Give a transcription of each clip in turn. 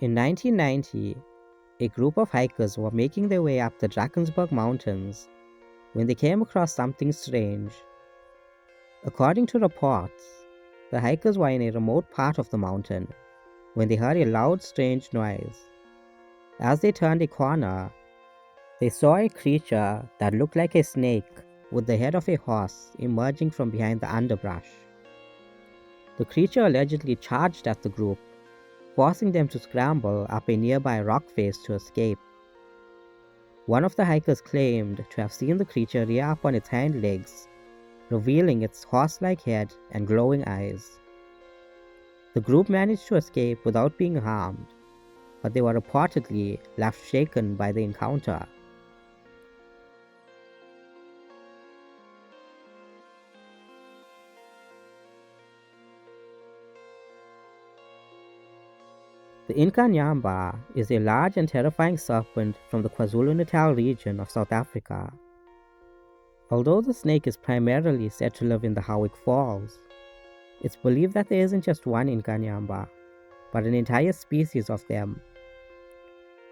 In 1990, a group of hikers were making their way up the Drakensburg Mountains when they came across something strange. According to reports, the hikers were in a remote part of the mountain when they heard a loud, strange noise. As they turned a corner, they saw a creature that looked like a snake with the head of a horse emerging from behind the underbrush. The creature allegedly charged at the group, forcing them to scramble up a nearby rock face to escape. One of the hikers claimed to have seen the creature rear up on its hind legs, revealing its horse-like head and glowing eyes. The group managed to escape without being harmed, but they were reportedly left shaken by the encounter. The Inkanyamba is a large and terrifying serpent from the KwaZulu-Natal region of South Africa. Although the snake is primarily said to live in the Howick Falls, it's believed that there isn't just one Inkanyamba, but an entire species of them.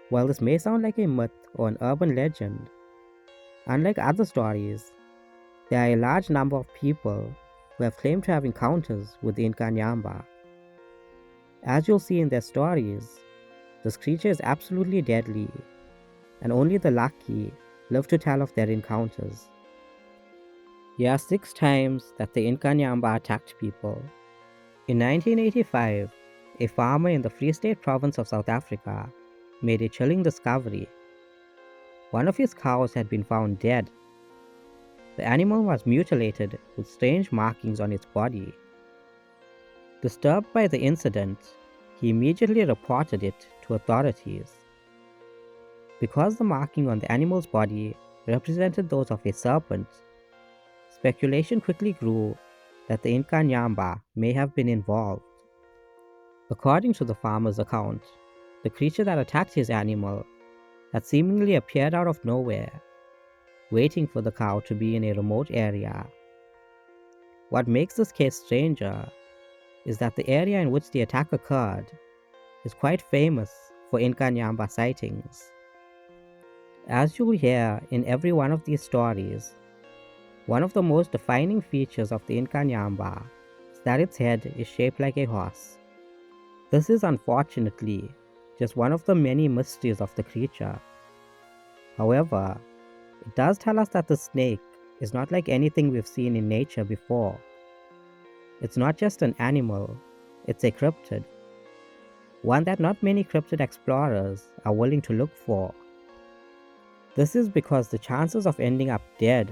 While this may sound like a myth or an urban legend, unlike other stories, there are a large number of people who have claimed to have encounters with the Inkanyamba. As you'll see in their stories, this creature is absolutely deadly, and only the lucky live to tell of their encounters. Here are 6 times that the Inkanyamba attacked people. In 1985, a farmer in the Free State province of South Africa made a chilling discovery. One of his cows had been found dead. The animal was mutilated with strange markings on its body. Disturbed by the incident, he immediately reported it to authorities. Because the marking on the animal's body represented those of a serpent, speculation quickly grew that the Inkanyamba may have been involved. According to the farmer's account, the creature that attacked his animal had seemingly appeared out of nowhere, waiting for the cow to be in a remote area. What makes this case stranger is that the area in which the attack occurred is quite famous for Inkanyamba sightings. As you'll hear in every one of these stories, one of the most defining features of the Inkanyamba is that its head is shaped like a horse. This is unfortunately just one of the many mysteries of the creature. However, it does tell us that the snake is not like anything we've seen in nature before. It's not just an animal, it's a cryptid. One that not many cryptid explorers are willing to look for. This is because the chances of ending up dead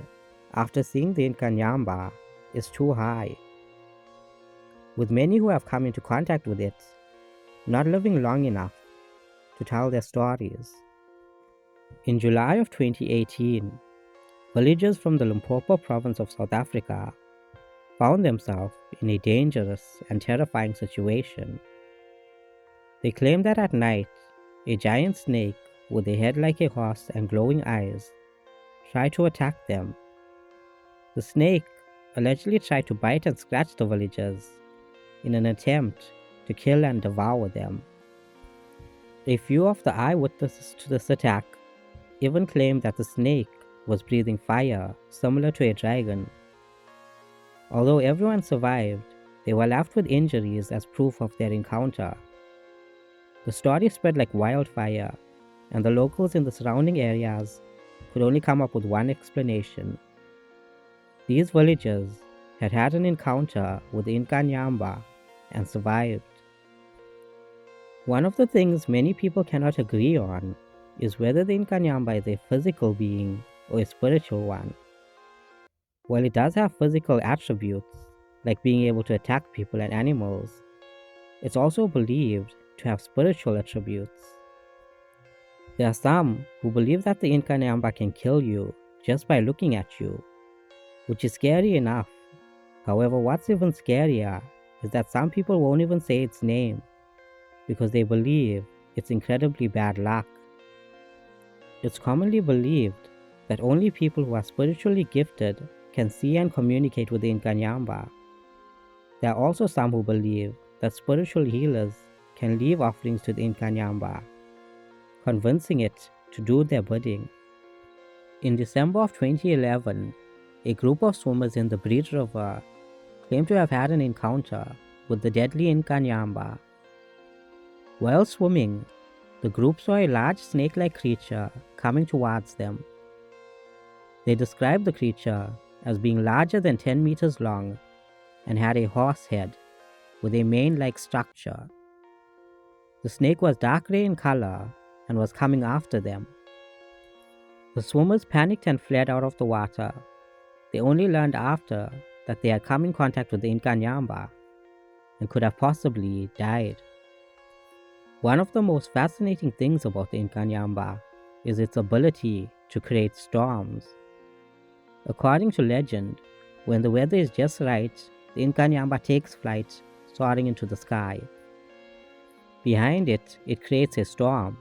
after seeing the Inkanyamba is too high, with many who have come into contact with it not living long enough to tell their stories. In July of 2018, villagers from the Limpopo province of South Africa found themselves in a dangerous and terrifying situation. They claimed that at night, a giant snake with a head like a horse and glowing eyes tried to attack them. The snake allegedly tried to bite and scratch the villagers in an attempt to kill and devour them. A few of the eyewitnesses to this attack even claimed that the snake was breathing fire similar to a dragon. Although everyone survived, they were left with injuries as proof of their encounter. The story spread like wildfire, and the locals in the surrounding areas could only come up with one explanation. These villagers had had an encounter with the Inkanyamba and survived. One of the things many people cannot agree on is whether the Inkanyamba is a physical being or a spiritual one. While it does have physical attributes, like being able to attack people and animals, it's also believed to have spiritual attributes. There are some who believe that the Inkanyamba can kill you just by looking at you, which is scary enough. However, what's even scarier is that some people won't even say its name because they believe it's incredibly bad luck. It's commonly believed that only people who are spiritually gifted can see and communicate with the Inkanyamba. There are also some who believe that spiritual healers can leave offerings to the Inkanyamba, convincing it to do their bidding. In December of 2011, a group of swimmers in the Breed River claimed to have had an encounter with the deadly Inkanyamba. While swimming, the group saw a large snake-like creature coming towards them. They described the creature as being larger than 10 meters long and had a horse head with a mane-like structure. The snake was dark gray in color and was coming after them. The swimmers panicked and fled out of the water. They only learned after that they had come in contact with the Inkanyamba and could have possibly died. One of the most fascinating things about the Inkanyamba is its ability to create storms. According to legend, when the weather is just right, the Inkanyamba takes flight, soaring into the sky. Behind it, it creates a storm.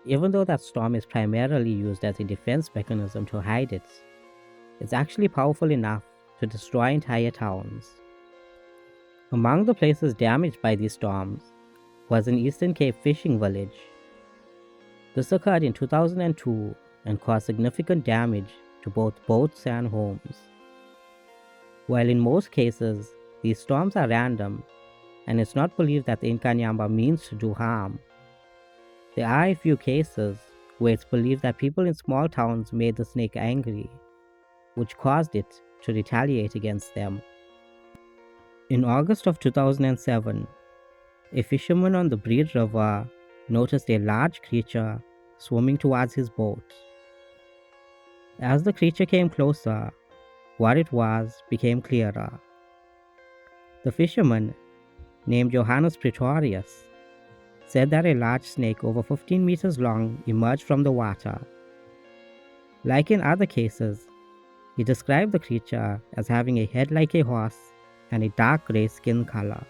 Even though that storm is primarily used as a defense mechanism to hide it, it's actually powerful enough to destroy entire towns. Among the places damaged by these storms was an Eastern Cape fishing village. This occurred in 2002 and caused significant damage to both boats and homes. While in most cases, these storms are random, and it's not believed that the Inkanyamba means to do harm, there are a few cases where it's believed that people in small towns made the snake angry, which caused it to retaliate against them. In August of 2007, a fisherman on the Breed River noticed a large creature swimming towards his boat. As the creature came closer, what it was became clearer. The fisherman, named Johannes Pretorius, said that a large snake over 15 meters long emerged from the water. Like in other cases, he described the creature as having a head like a horse and a dark gray skin color.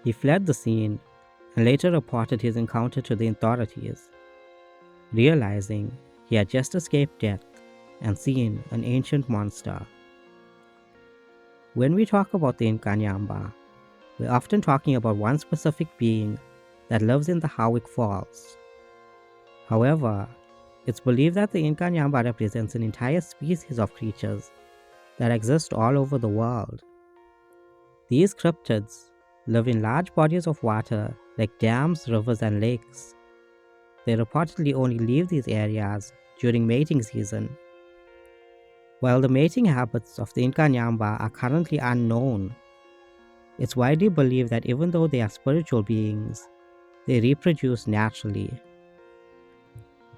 He fled the scene and later reported his encounter to the authorities, realizing he had just escaped death and seen an ancient monster. When we talk about the Inkanyamba, we're often talking about one specific being that lives in the Howick Falls. However, it's believed that the Inkanyamba represents an entire species of creatures that exist all over the world. These cryptids live in large bodies of water like dams, rivers, and lakes. They reportedly only leave these areas during mating season. While the mating habits of the Inkanyamba are currently unknown, it's widely believed that even though they are spiritual beings, they reproduce naturally.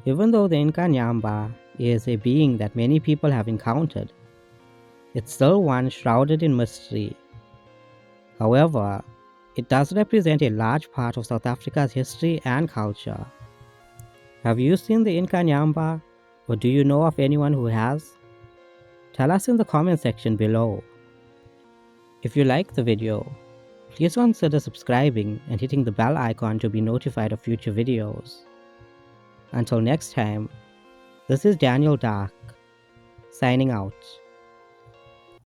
Even though the Inkanyamba is a being that many people have encountered, it's still one shrouded in mystery. However, it does represent a large part of South Africa's history and culture. Have you seen the Inkanyamba, or do you know of anyone who has? Tell us in the comment section below. If you like the video, please consider subscribing and hitting the bell icon to be notified of future videos. Until next time, this is Daniel Dark, signing out.